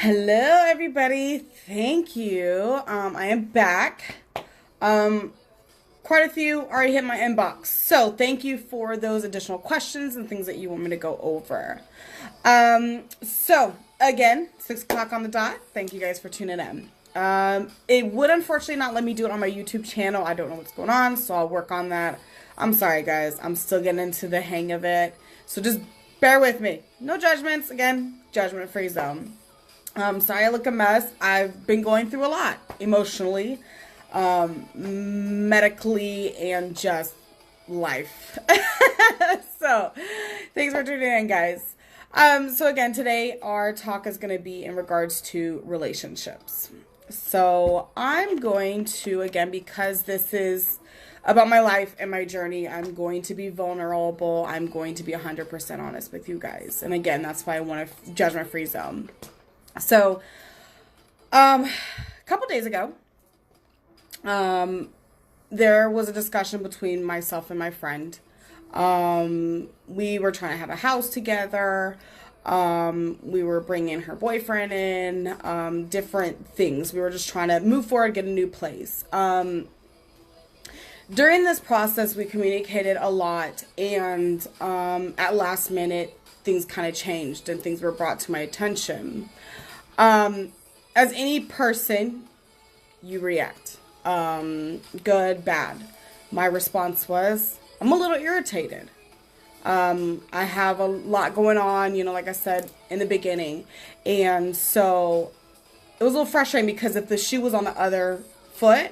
Hello, everybody. Thank you. I am back. Um, Quite a few already hit my inbox. So thank you for those additional questions and things that you want me to go over. So again, 6 o'clock on the dot. Thank you guys for tuning in. It would unfortunately not let me do it on my YouTube channel. I don't know what's going on, so I'll work on that. I'm sorry, guys. I'm still getting into the hang of it. So just bear with me. No judgments. Again, judgment-free zone. Sorry I look a mess. I've been going through a lot emotionally, medically, and just life. So, thanks for tuning in, guys. So again, today our talk is going to be in regards to relationships. So I'm going to, again, because this is about my life and my journey, I'm going to be vulnerable. I'm going to be 100% honest with you guys. And again, that's why I want a judgment-free zone. So, a couple days ago, there was a discussion between myself and my friend. We were trying to have a house together. We were bringing her boyfriend in, different things. We were just trying to move forward, get a new place. During this process, we communicated a lot, and at last minute, things kind of changed and things were brought to my attention. As any person, you react. Good, bad. My response was, I'm a little irritated. I have a lot going on, like I said in the beginning. And so it was a little frustrating because if the shoe was on the other foot,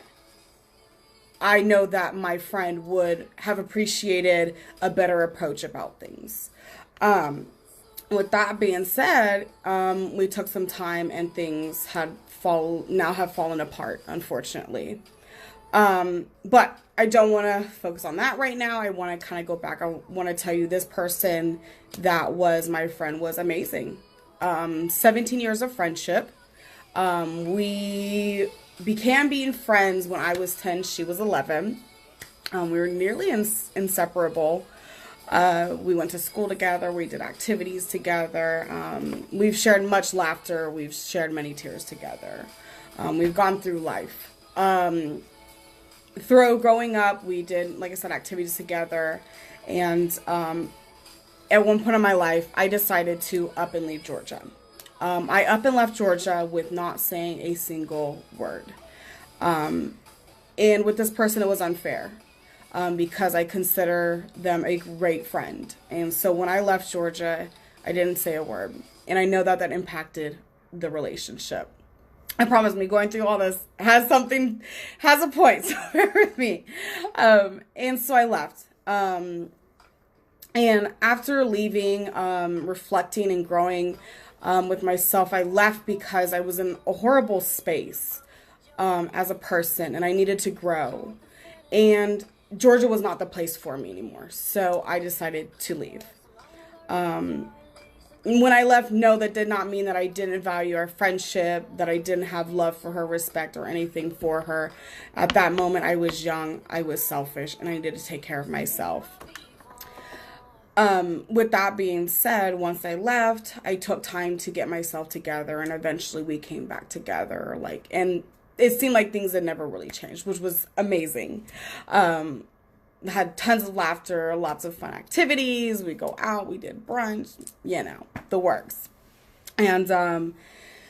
I know that my friend would have appreciated a better approach about things. With that being said, we took some time and things have fallen apart, unfortunately. But I don't want to focus on that right now. I want to kind of go back. I want to tell you this person that was my friend was amazing. 17 years of friendship. We began being friends when I was 10, she was 11. We were nearly inseparable. We went to school together. We did activities together. We've shared much laughter. We've shared many tears together. We've gone through life. Through growing up, we did, like I said, activities together. And at one point in my life, I decided to up and leave Georgia. I up and left Georgia with not saying a single word. And with this person, it was unfair. Because I consider them a great friend. And so when I left Georgia, I didn't say a word. And I know that impacted the relationship. I promise me, going through all this has a point, so bear with me. And so I left. And after leaving, reflecting and growing with myself, I left because I was in a horrible space as a person, and I needed to grow. And Georgia was not the place for me anymore, so I decided to leave. When I left, no, that did not mean that I didn't value our friendship, that I didn't have love for her, respect, or anything for her. At that moment, I was young, I was selfish, and I needed to take care of myself. With that being said, once I left, I took time to get myself together, and eventually we came back together, and it seemed like things had never really changed, which was amazing. Had tons of laughter, lots of fun activities. We go out, we did brunch, the works. And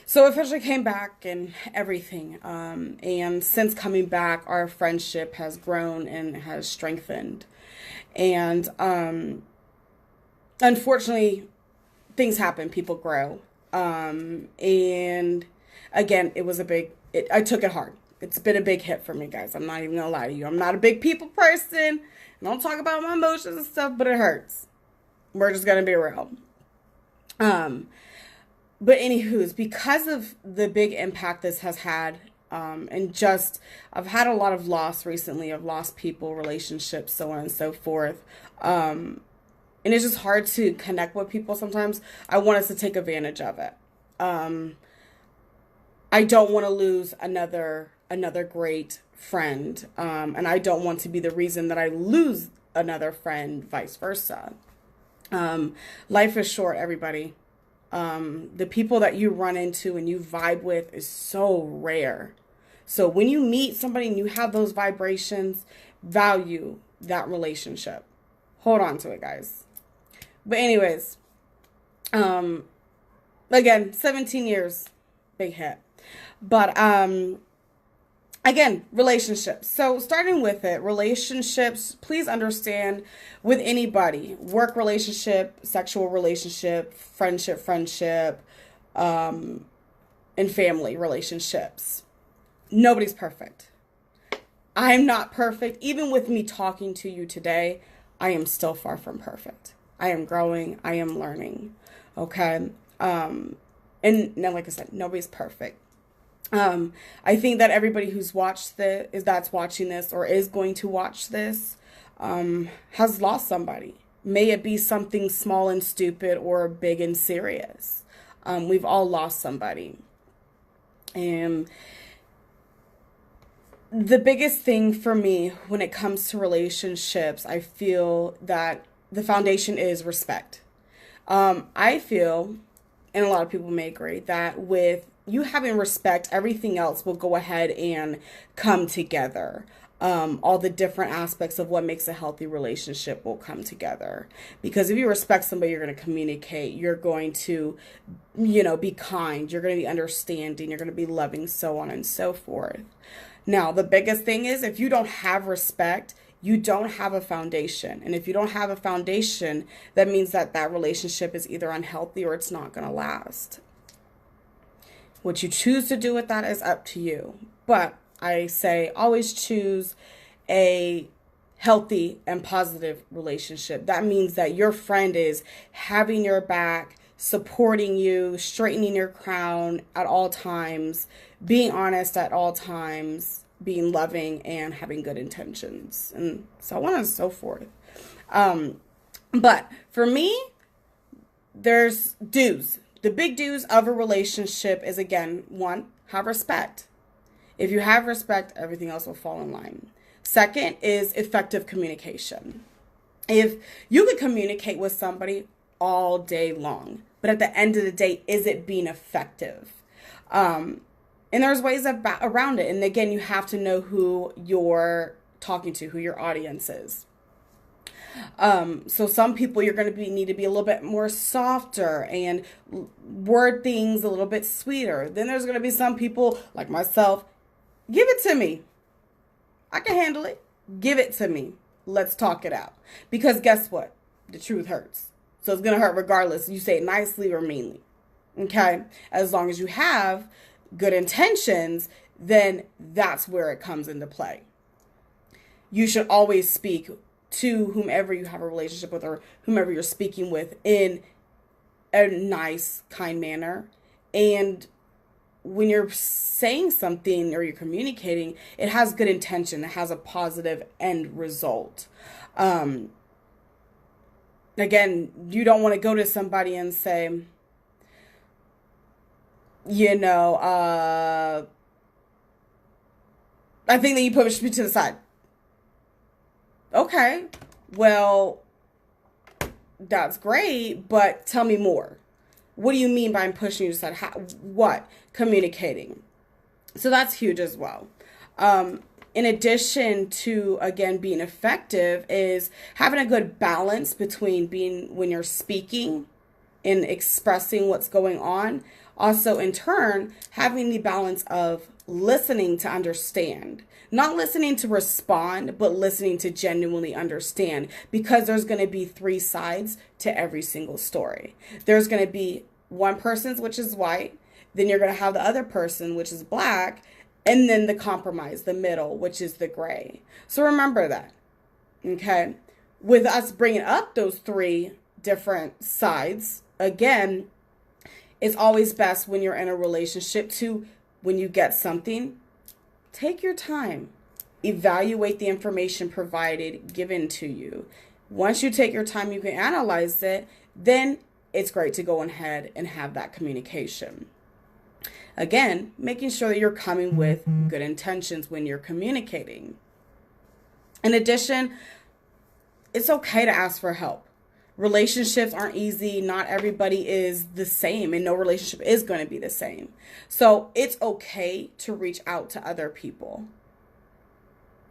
so officially came back and everything. And since coming back, our friendship has grown and has strengthened. And unfortunately, things happen, people grow. And again, it was I took it hard. It's been a big hit for me, guys. I'm not even gonna lie to you. I'm not a big people person. I don't talk about my emotions and stuff, but it hurts. We're just gonna be real. But anywho's, because of the big impact this has had, and just, I've had a lot of loss recently. I've lost people, relationships, so on and so forth. And it's just hard to connect with people sometimes. I want us to take advantage of it. I don't want to lose another great friend, and I don't want to be the reason that I lose another friend, vice versa. Life is short, everybody. The people that you run into and you vibe with is so rare. So when you meet somebody and you have those vibrations, value that relationship. Hold on to it, guys. But anyways, again, 17 years, big hit. But again, relationships. So starting with it, relationships, please understand with anybody, work relationship, sexual relationship, friendship, and family relationships. Nobody's perfect. I'm not perfect. Even with me talking to you today, I am still far from perfect. I am growing. I am learning. Okay. And now, like I said, nobody's perfect. I think that everybody who's watched that's watching this or is going to watch this, has lost somebody. May it be something small and stupid or big and serious. We've all lost somebody. And the biggest thing for me when it comes to relationships, I feel that the foundation is respect. I feel, and a lot of people may agree, that with you having respect, everything else will go ahead and come together. All the different aspects of what makes a healthy relationship will come together. Because if you respect somebody, you're going to communicate. You're going to, be kind. You're going to be understanding. You're going to be loving, so on and so forth. Now, the biggest thing is if you don't have respect, you don't have a foundation. And if you don't have a foundation, that means that that relationship is either unhealthy or it's not going to last. What you choose to do with that is up to you. But I say always choose a healthy and positive relationship. That means that your friend is having your back, supporting you, straightening your crown at all times, being honest at all times, being loving, and having good intentions, and so on and so forth. But for me, there's do's. The big do's of a relationship is, again, 1, have respect. If you have respect, everything else will fall in line. Second is effective communication. If you could communicate with somebody all day long, but at the end of the day, is it being effective? And there's ways around it. And again, you have to know who you're talking to, who your audience is. So some people you're going to need to be a little bit more softer and word things a little bit sweeter. Then there's going to be some people like myself, give it to me. I can handle it. Give it to me. Let's talk it out. Because guess what? The truth hurts. So it's going to hurt regardless. You say it nicely or meanly. Okay? As long as you have good intentions, then that's where it comes into play. You should always speak to whomever you have a relationship with or whomever you're speaking with in a nice, kind manner. And when you're saying something or you're communicating, it has good intention. It has a positive end result. Again, you don't want to go to somebody and say, I think that you pushed me to the side. Okay, well, that's great, but tell me more. What do you mean by I'm pushing you to the side? What? Communicating. So that's huge as well. In addition to, again, being effective is having a good balance between when you're speaking and expressing what's going on. Also, in turn, having the balance of listening to understand. Not listening to respond, but listening to genuinely understand. Because there's going to be 3 sides to every single story. There's going to be one person's, which is white. Then you're going to have the other person, which is black. And then the compromise, the middle, which is the gray. So remember that. Okay? With us bringing up those 3 different sides, again, it's always best when you're in a relationship to, when you get something, take your time. Evaluate the information provided, given to you. Once you take your time, you can analyze it. Then it's great to go ahead and have that communication. Again, making sure that you're coming with good intentions when you're communicating. In addition, it's okay to ask for help. Relationships aren't easy. Not everybody is the same, and no relationship is going to be the same. So it's okay to reach out to other people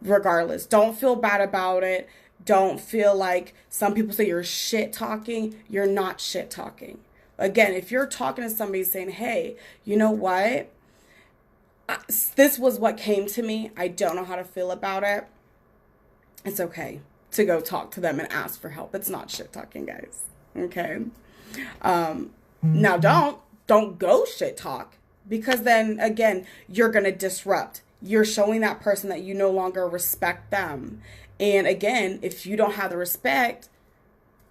regardless. Don't feel bad about it. Don't feel like some people say you're shit talking. You're not shit talking. Again, if you're talking to somebody saying, hey, you know what? This was what came to me. I don't know how to feel about it. It's okay to go talk to them and ask for help. It's not shit talking, guys. Okay. Now don't go shit talk, because then again, you're going to disrupt. You're showing that person that you no longer respect them. And again, if you don't have the respect,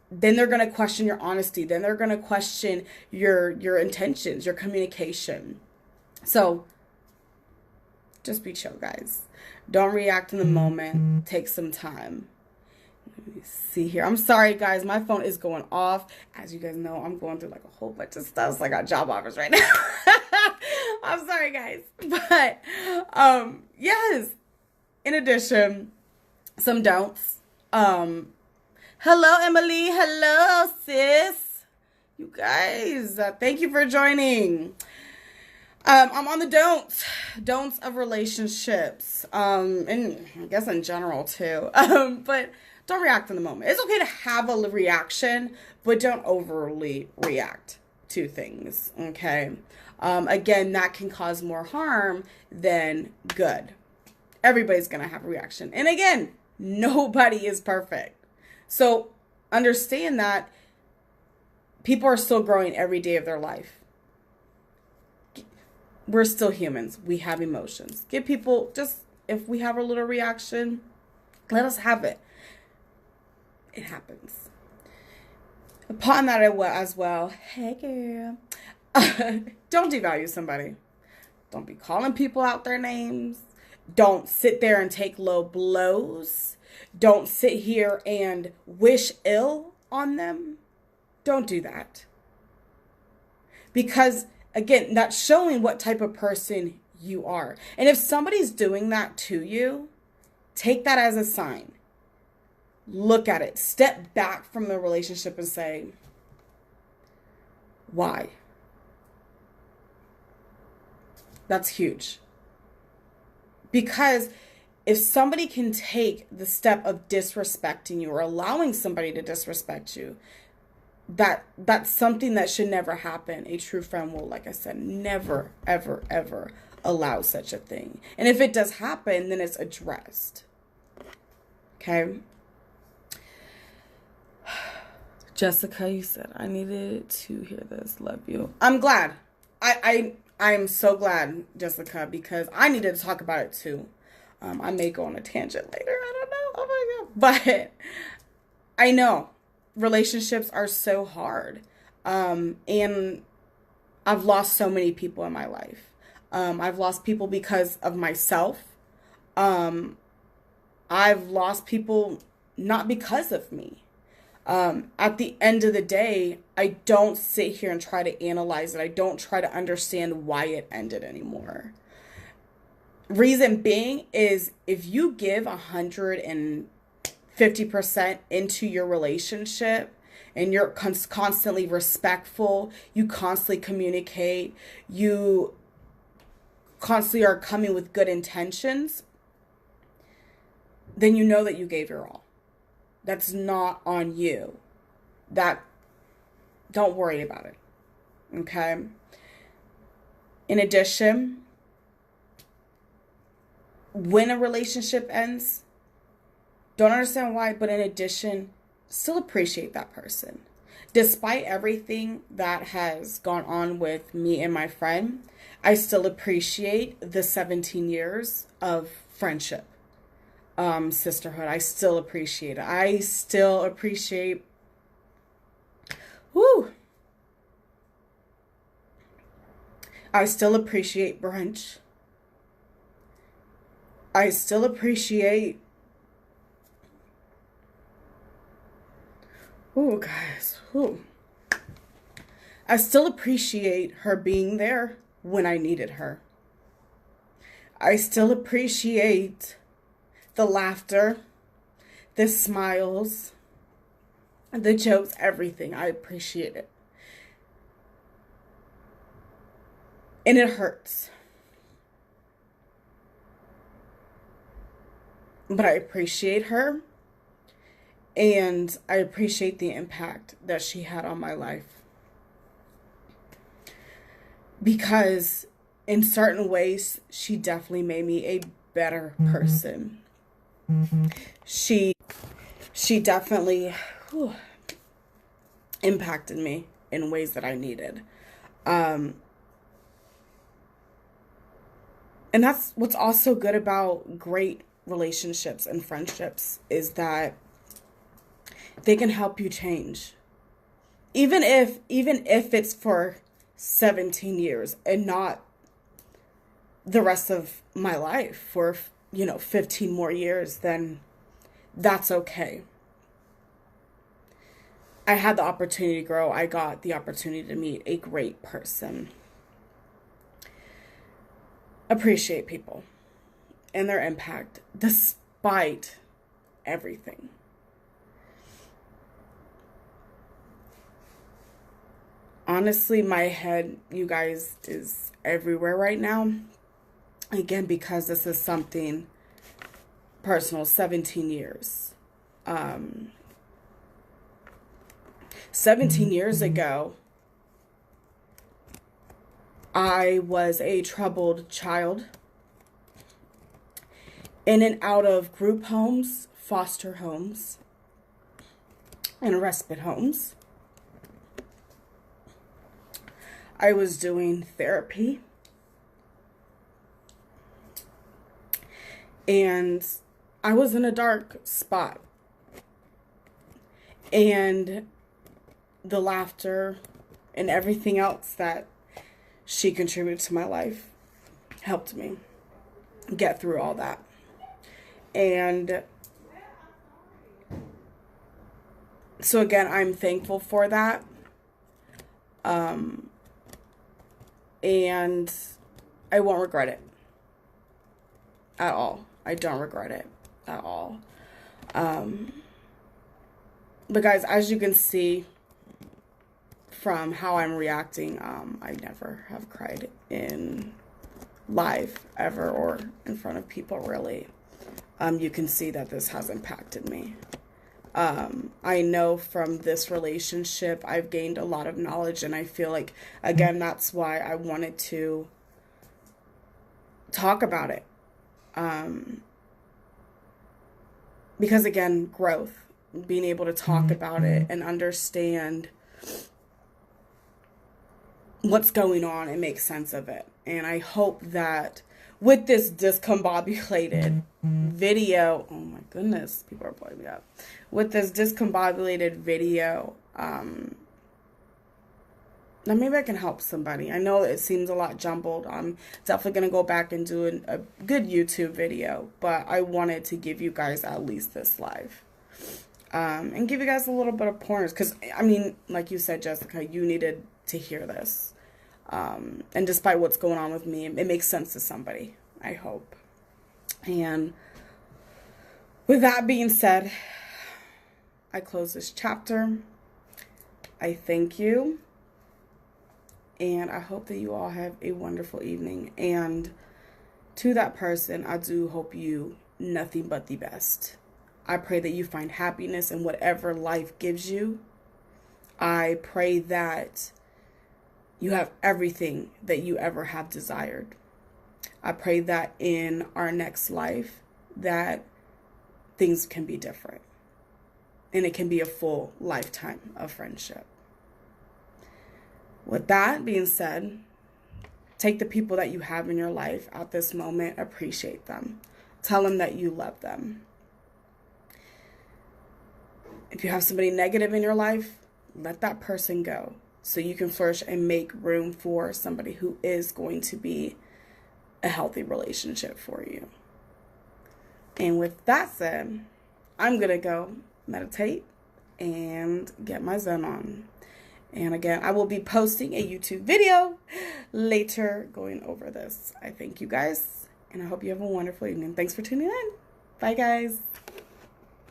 then they're going to question your honesty. Then they're going to question your intentions, your communication. So just be chill, guys. Don't react in the moment. Take some time. Let me see here. I'm sorry, guys. My phone is going off. As you guys know, I'm going through like a whole bunch of stuff. So I got job offers right now. I'm sorry, guys. But yes. In addition, some don'ts. Hello, Emily. Hello, sis. You guys, thank you for joining. I'm on the don'ts of relationships, and I guess in general too. But don't react in the moment. It's okay to have a reaction, but don't overly react to things. Okay. Again, that can cause more harm than good. Everybody's gonna have a reaction, and again, nobody is perfect. So understand that people are still growing every day of their life. We're still humans. We have emotions. Give people, just if we have a little reaction, let us have it. It happens. Upon that as well, hey girl, don't devalue somebody. Don't be calling people out their names. Don't sit there and take low blows. Don't sit here and wish ill on them. Don't do that. Because again, that's showing what type of person you are. And if somebody's doing that to you, take that as a sign. Look at it. Step back from the relationship and say, why? That's huge. Because if somebody can take the step of disrespecting you or allowing somebody to disrespect you, that's something that should never happen. A true friend will, like I said, never, ever, ever allow such a thing. And if it does happen, then it's addressed. Okay? Jessica, you said, I needed to hear this. Love you. I'm glad. I am so glad, Jessica, because I needed to talk about it too. I may go on a tangent later. I don't know. Oh my God. But I know relationships are so hard. And I've lost so many people in my life. I've lost people because of myself. I've lost people not because of me. At the end of the day, I don't sit here and try to analyze it. I don't try to understand why it ended anymore. Reason being is if you give 150% into your relationship and you're constantly respectful, you constantly communicate, you constantly are coming with good intentions, then you know that you gave your all. That's not on you. Don't worry about it. Okay? In addition, when a relationship ends, don't understand why, but in addition, still appreciate that person. Despite everything that has gone on with me and my friend, I still appreciate the 17 years of friendship, sisterhood. I still appreciate it. I still appreciate, I still appreciate brunch. I still appreciate, guys, I still appreciate her being there when I needed her. I still appreciate the laughter, the smiles, the jokes, everything. I appreciate it. And it hurts. But I appreciate her. And I appreciate the impact that she had on my life. Because in certain ways, she definitely made me a better person. She definitely impacted me in ways that I needed. And that's what's also good about great relationships and friendships, is that they can help you change. Even if it's for 17 years and not the rest of my life for 15 more years, then that's okay. I had the opportunity to grow. I got the opportunity to meet a great person. Appreciate people and their impact despite everything. Honestly, my head, you guys, is everywhere right now. Again, because this is something personal. 17 years. 17 years ago, I was a troubled child, in and out of group homes, foster homes, and respite homes. I was doing therapy, and I was in a dark spot. And the laughter and everything else that she contributed to my life helped me get through all that. And so again, I'm thankful for that. And I won't regret it at all. I don't regret it at all. But guys, as you can see from how I'm reacting, I never have cried in live ever, or in front of people, really. You can see that this has impacted me. I know from this relationship, I've gained a lot of knowledge, and I feel like, again, that's why I wanted to talk about it. Because again, growth, being able to talk about it and understand what's going on and make sense of it. And I hope that with this discombobulated video, oh my goodness, people are blowing me up. With this discombobulated video, now maybe I can help somebody. I know it seems a lot jumbled. I'm definitely going to go back and do a good YouTube video, but I wanted to give you guys at least this live. And give you guys a little bit of pointers, because, I mean, like you said, Jessica, you needed to hear this. And despite what's going on with me, it makes sense to somebody, I hope. And with that being said, I close this chapter. I thank you. And I hope that you all have a wonderful evening. And to that person, I do hope you nothing but the best. I pray that you find happiness in whatever life gives you. I pray that you have everything that you ever have desired. I pray that in our next life, that things can be different. And it can be a full lifetime of friendship. With that being said, take the people that you have in your life at this moment, appreciate them. Tell them that you love them. If you have somebody negative in your life, let that person go so you can flourish and make room for somebody who is going to be a healthy relationship for you. And with that said, I'm going to go meditate and get my Zen on. And again, I will be posting a YouTube video later going over this. I thank you guys, and I hope you have a wonderful evening. Thanks for tuning in. Bye, guys.